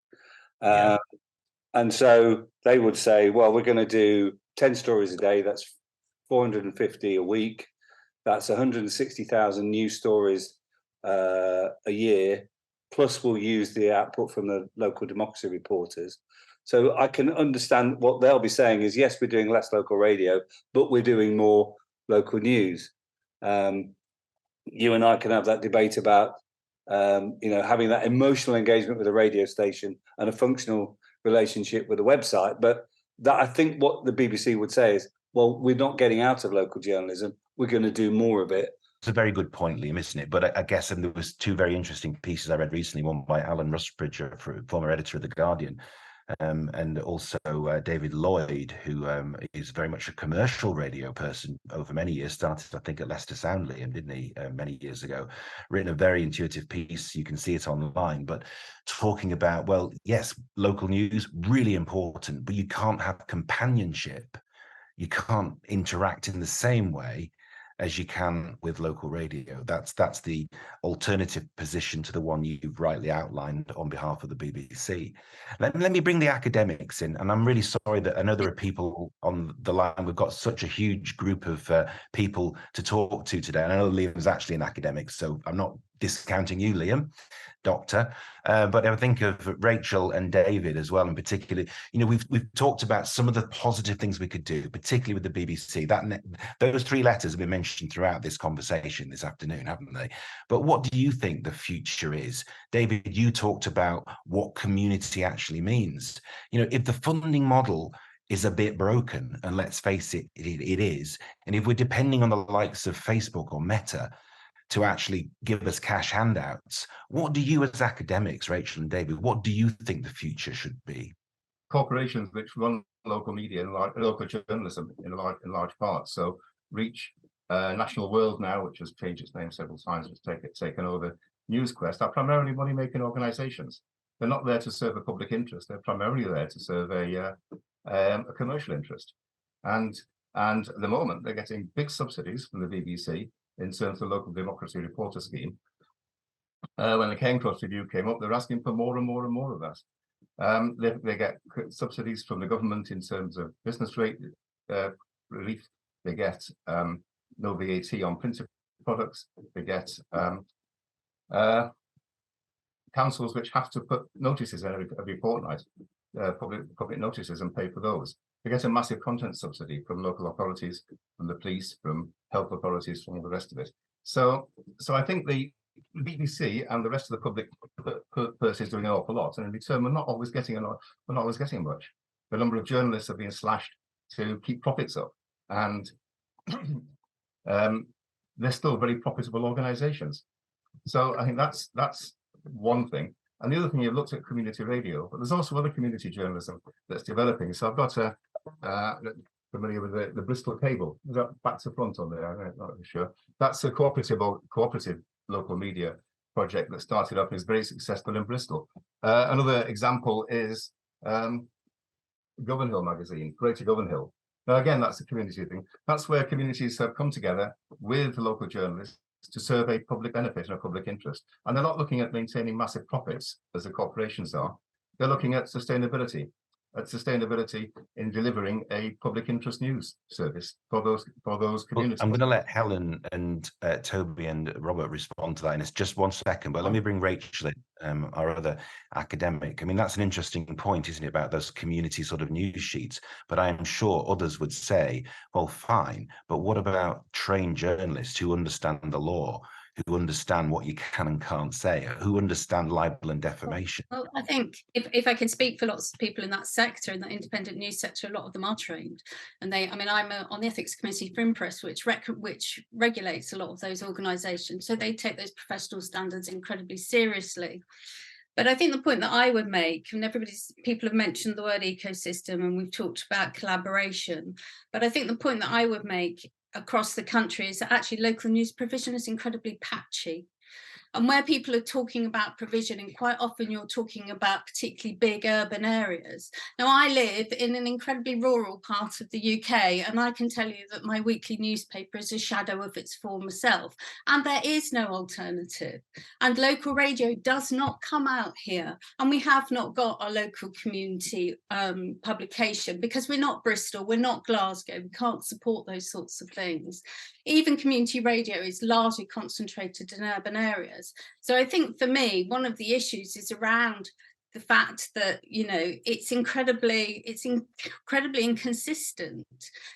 And so they would say, well, we're going to do 10 stories a day. That's 450 a week. That's 160,000 news stories a year. Plus we'll use the output from the local democracy reporters. So I can understand what they'll be saying is, yes, we're doing less local radio, but we're doing more local news. You and I can have that debate about, having that emotional engagement with a radio station and a functional relationship with a website. But that, I think what the BBC would say is, well, we're not getting out of local journalism. We're going to do more of it. It's a very good point, Liam, isn't it? But I guess there was two very interesting pieces I read recently, one by Alan Rusbridger, former editor of The Guardian, and also David Lloyd, who is very much a commercial radio person over many years, started, I think, at Leicester Soundly, didn't he, many years ago, written a very intuitive piece. You can see it online, but talking about, well, yes, local news, really important, but you can't have companionship. You can't interact in the same way as you can with local radio. That's the alternative position to the one you've rightly outlined on behalf of the BBC. Let me bring the academics in, and I'm really sorry that I know there are people on the line. We've got such a huge group of people to talk to today. And I know Liam's actually an academic, so I'm not discounting you, Liam, doctor, but I think of Rachel and David as well, in particular. You know, we've talked about some of the positive things we could do, particularly with the BBC. Those 3 letters have been mentioned throughout this conversation this afternoon, haven't they? But what do you think the future is? David, you talked about what community actually means. You know, if the funding model is a bit broken, and let's face it, it is, and if we're depending on the likes of Facebook or Meta to actually give us cash handouts, what do you as academics, Rachel and David, what do you think the future should be? Corporations which run local media and local journalism in large part. So Reach, National World now, which has changed its name several times, it's taken over Newsquest, are primarily money-making organisations. They're not there to serve a public interest. They're primarily there to serve a commercial interest. And at the moment, they're getting big subsidies from the BBC in terms of the local democracy reporter scheme. When the Kane Cross review came up, they're asking for more and more and more of that. They get subsidies from the government in terms of business rate relief. They get no VAT on printed products. They get councils which have to put notices in every fortnight, public notices, and pay for those. They get a massive content subsidy from local authorities, from the police, from health authorities, from all the rest of it. So I think the BBC and the rest of the public purse is doing an awful lot, and in return, we're not always getting much. The number of journalists have been slashed to keep profits up, and they're still very profitable organisations. So I think that's one thing. And the other thing, you've looked at community radio, but there's also other community journalism that's developing. So I've got familiar with the Bristol Cable. Is that back to front on there? I'm not really sure. That's a cooperative local media project that started up and is very successful in Bristol. Another example is Govanhill magazine, Greater Govanhill. Now, again, that's a community thing. That's where communities have come together with local journalists to serve a public benefit and a public interest. And they're not looking at maintaining massive profits as the corporations are. They're looking at sustainability in delivering a public interest news service for those communities. I'm going to let Helen and Toby and Robert respond to that in just one second, but let me bring Rachel in, our other academic. I mean, that's an interesting point, isn't it, about those community sort of news sheets? But I am sure others would say, well, fine, but what about trained journalists who understand the law, who understand what you can and can't say, who understand libel and defamation? Well, I think if I can speak for lots of people in that sector, in that independent news sector, a lot of them are trained. And I'm on the ethics committee for Impress, which regulates a lot of those organisations. So they take those professional standards incredibly seriously. But I think the point that I would make, and people have mentioned the word ecosystem, and we've talked about collaboration, but I think the point that I would make across the country is that actually local news provision is incredibly patchy. And where people are talking about provision, and quite often you're talking about particularly big urban areas. Now, I live in an incredibly rural part of the UK, and I can tell you that my weekly newspaper is a shadow of its former self, and there is no alternative. And local radio does not come out here, and we have not got a local community publication because we're not Bristol, we're not Glasgow, we can't support those sorts of things. Even community radio is largely concentrated in urban areas. So I think for me, one of the issues is around the fact that, you know, it's incredibly inconsistent.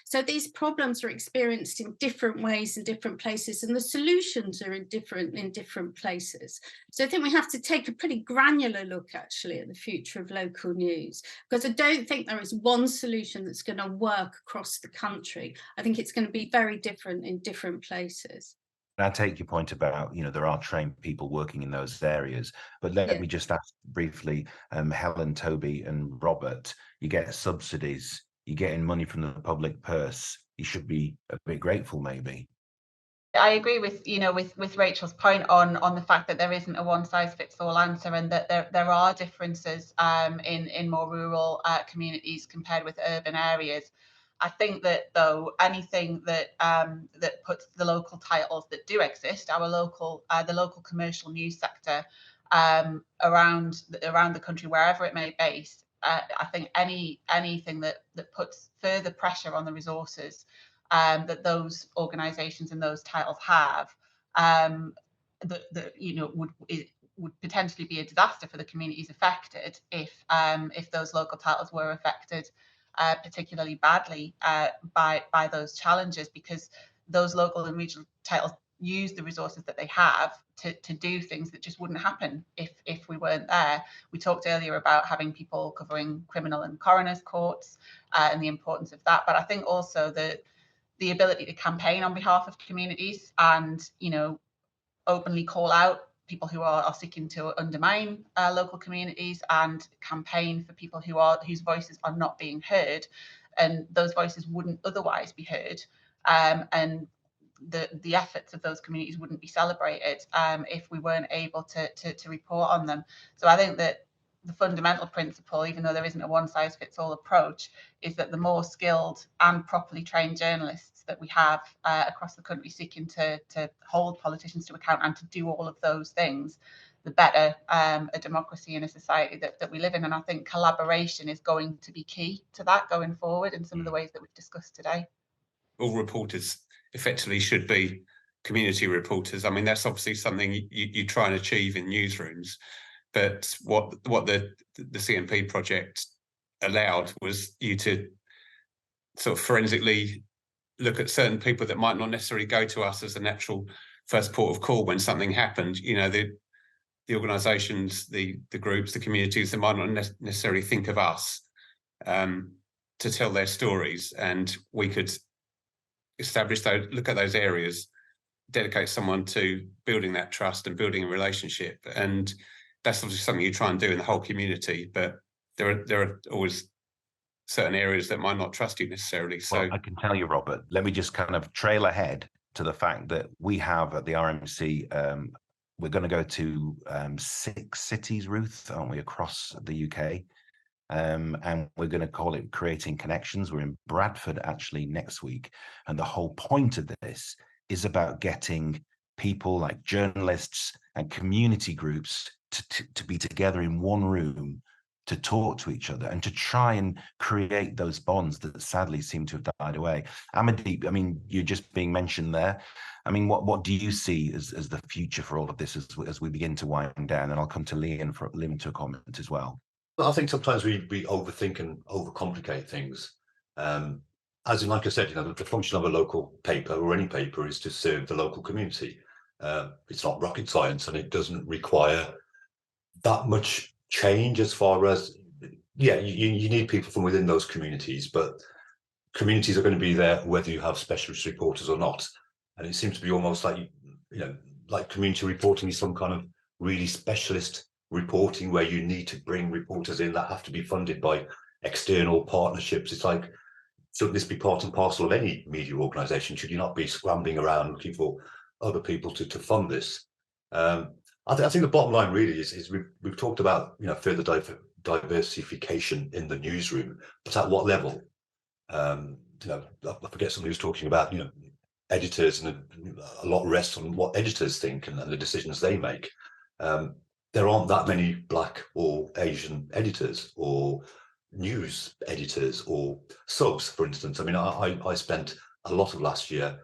So these problems are experienced in different ways in different places, and the solutions are in different places. So I think we have to take a pretty granular look actually at the future of local news, because I don't think there is one solution that's going to work across the country. I think it's going to be very different in different places. I take your point about, there are trained people working in those areas, but let me just ask briefly, Helen, Toby and Robert, you get subsidies, you're getting money from the public purse, you should be a bit grateful maybe. I agree with with Rachel's point on the fact that there isn't a one size fits all answer, and that there are differences in more rural communities compared with urban areas. I think that though anything that that puts the local titles that do exist, our local the local commercial news sector around the country, wherever it may base, I think anything that puts further pressure on the resources that those organisations and those titles have, would potentially be a disaster for the communities affected if those local titles were affected particularly badly by those challenges, because those local and regional titles use the resources that they have to do things that just wouldn't happen if we weren't there. We talked earlier about having people covering criminal and coroner's courts and the importance of that, but I think also the ability to campaign on behalf of communities and openly call out people who are seeking to undermine local communities, and campaign for people whose voices are not being heard, and those voices wouldn't otherwise be heard, and the efforts of those communities wouldn't be celebrated if we weren't able to report on them. So I think that the fundamental principle, even though there isn't a one size fits all approach, is that the more skilled and properly trained journalists that we have across the country seeking to hold politicians to account and to do all of those things, the better a democracy and a society that we live in. And I think collaboration is going to be key to that going forward in some of the ways that we've discussed today. All reporters effectively should be community reporters. I mean, that's obviously something you try and achieve in newsrooms. But what the CMP project allowed was you to sort of forensically look at certain people that might not necessarily go to us as a natural first port of call when something happened. The organisations, the groups, the communities that might not necessarily think of us to tell their stories, and we could establish those, look at those areas, dedicate someone to building that trust and building a relationship. And that's obviously something you try and do in the whole community, but there are always certain areas that might not trust you necessarily. So well, I can tell you, Robert, let me just kind of trail ahead to the fact that we have at the RMC, we're going to go to 6 cities, Ruth, aren't we, across the UK? And we're going to call it Creating Connections. We're in Bradford actually next week. And the whole point of this is about getting people like journalists and community groups to be together in one room to talk to each other and to try and create those bonds that sadly seem to have died away. Amardeep, I mean, you're just being mentioned there. I mean, what do you see as the future for all of this as we begin to wind down? And I'll come to Liam to a comment as well. Well, I think sometimes we overthink and overcomplicate things. As in, like I said, the function of a local paper or any paper is to serve the local community. It's not rocket science, and it doesn't require that much change as far as, you need people from within those communities, but communities are going to be there whether you have specialist reporters or not. And it seems to be almost like, like community reporting is some kind of really specialist reporting where you need to bring reporters in that have to be funded by external partnerships. It's like, shouldn't this be part and parcel of any media organisation? Should you not be scrambling around looking for other people to fund this? I think the bottom line really is we've talked about further diversification in the newsroom, but at what level? I forget somebody was talking about editors, and a lot rests on what editors think and the decisions they make. There aren't that many Black or Asian editors or news editors or subs, for instance. I mean, I spent a lot of last year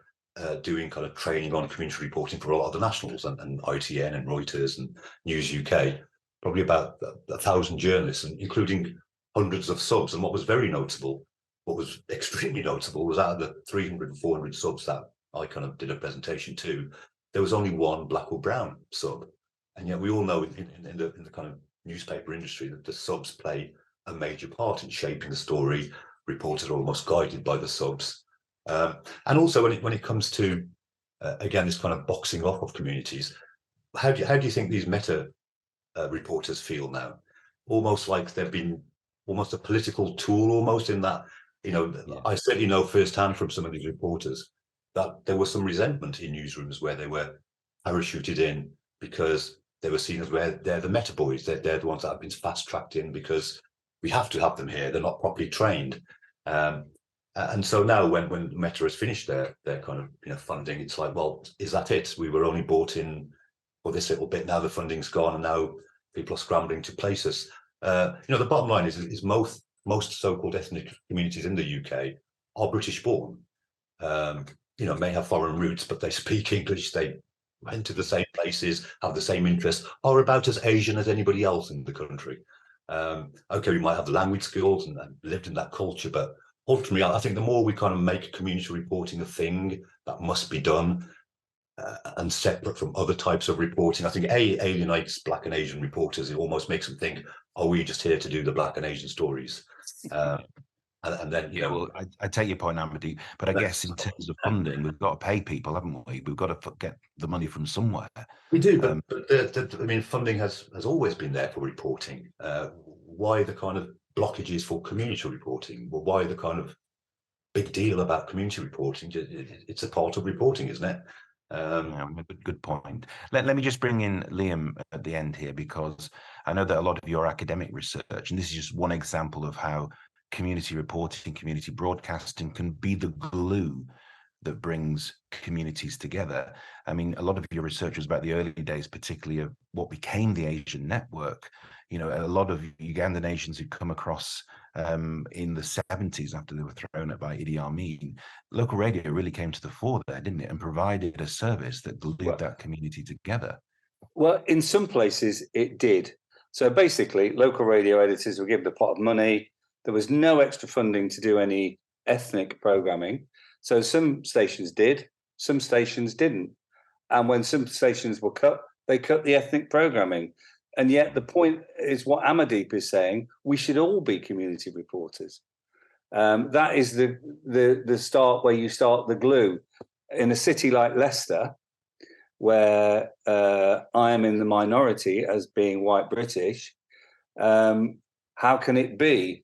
doing kind of training on community reporting for a lot of the nationals and ITN and Reuters and News UK, probably about 1,000 journalists, and including hundreds of subs. And what was very notable, what was extremely notable, was out of the 300 and 400 subs that I kind of did a presentation to, there was only one Black or brown sub. And yet we all know in the kind of newspaper industry that the subs play a major part in shaping the story. Reporters are almost guided by the subs. And also when it comes to again, this kind of boxing off of communities. How do you think these meta reporters feel now? Almost like they've been almost a political tool, almost, in that, you know, yeah. I certainly know firsthand from some of these reporters that there was some resentment in newsrooms where they were parachuted in because they were seen as where they're the meta boys, they're the ones that have been fast tracked in because we have to have them here, they're not properly trained. And so now when Meta has finished their kind of, you know, funding, it's like, well, is that it? We were only bought in for this little bit, now the funding's gone and now people are scrambling to place us. You know, the bottom line is most so-called ethnic communities in the UK are British born. You know, may have foreign roots, but they speak English, they went to the same places, have the same interests, are about as Asian as anybody else in the country. Okay, we might have the language skills and lived in that culture, but ultimately, I think the more we kind of make community reporting a thing that must be done and separate from other types of reporting, I think alienates Black and Asian reporters. It almost makes them think, are we just here to do the Black and Asian stories? And then, you know, well, I take your point, Amardeep, but I guess in terms of funding, we've got to pay people, haven't we? We've got to get the money from somewhere. We do, but I mean, funding has always been there for reporting. Why the kind of blockages for community reporting? Well, why the kind of big deal about community reporting? It's a part of reporting, isn't it? Yeah, good point. Let me just bring in Liam at the end here, because I know that a lot of your academic research, and this is just one example of how community reporting, community broadcasting can be the glue that brings communities together. I mean, a lot of your research was about the early days, particularly of what became the Asian Network. You know, a lot of Ugandan Asians who come across in the 70s after they were thrown out by Idi Amin. Local radio really came to the fore there, didn't it? And provided a service that glued that community together. Well, in some places it did. So basically, local radio editors were given a pot of money. There was no extra funding to do any ethnic programming. So some stations did, some stations didn't. And when some stations were cut, they cut the ethnic programming. And yet the point is what Amardeep is saying, we should all be community reporters. That is the start, where you start the glue. In a city like Leicester, where I am in the minority as being white British, how can it be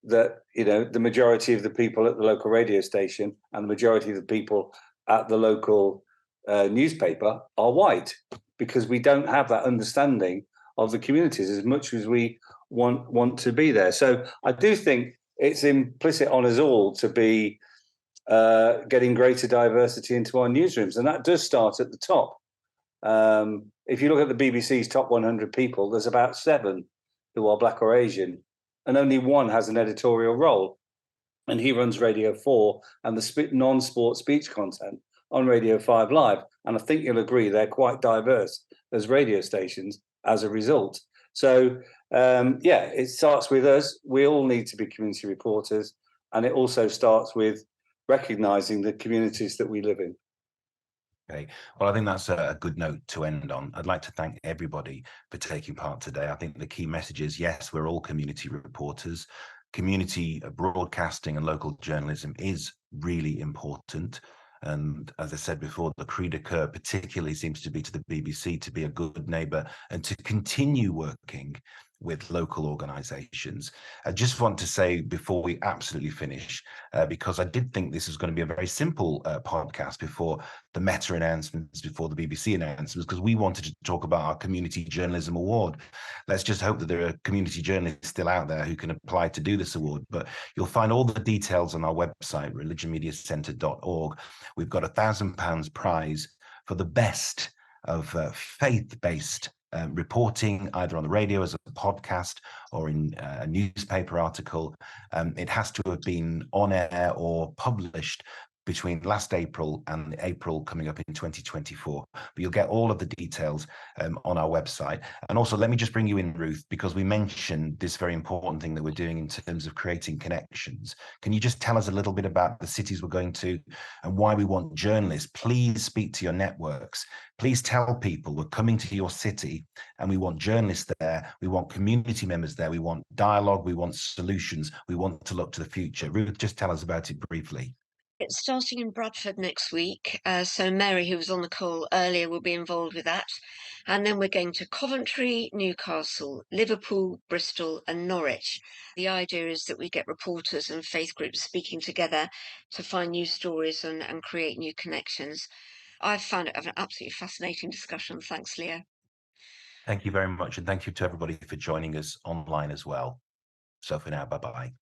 that, you know, the majority of the people at the local radio station and the majority of the people at the local newspaper are white? Because we don't have that understanding of the communities as much as we want to be there. So I do think it's implicit on us all to be getting greater diversity into our newsrooms, and that does start at the top. If you look at the BBC's top 100 people, there's about 7 who are Black or Asian, and only 1 has an editorial role, and he runs Radio 4 and the non-sport speech content on Radio 5 Live. And I think you'll agree they're quite diverse as radio stations as a result. So, yeah, it starts with us. We all need to be community reporters, and it also starts with recognising the communities that we live in. Okay, well, I think that's a good note to end on. I'd like to thank everybody for taking part today. I think the key message is, yes, we're all community reporters. Community broadcasting and local journalism is really important. And as I said before, the cri de coeur particularly seems to be to the BBC to be a good neighbour and to continue working with local organisations. I just want to say before we absolutely finish, because I did think this was going to be a very simple podcast before the Meta announcements, before the BBC announcements, because we wanted to talk about our Community Journalism Award. Let's just hope that there are community journalists still out there who can apply to do this award. But you'll find all the details on our website, religionmediacentre.org. We've got £1,000 prize for the best of faith-based reporting, either on the radio as a podcast or in a newspaper article. It has to have been on air or published between last April and April coming up in 2024. But you'll get all of the details on our website. And also, let me just bring you in, Ruth, because we mentioned this very important thing that we're doing in terms of creating connections. Can you just tell us a little bit about the cities we're going to and why we want journalists? Please speak to your networks. Please tell people we're coming to your city and we want journalists there. We want community members there. We want dialogue. We want solutions. We want to look to the future. Ruth, just tell us about it briefly. It's starting in Bradford next week. So Mary, who was on the call earlier, will be involved with that. And then we're going to Coventry, Newcastle, Liverpool, Bristol and Norwich. The idea is that we get reporters and faith groups speaking together to find new stories and create new connections. I've found it an absolutely fascinating discussion. Thanks, Leo. Thank you very much. And thank you to everybody for joining us online as well. So for now, bye-bye.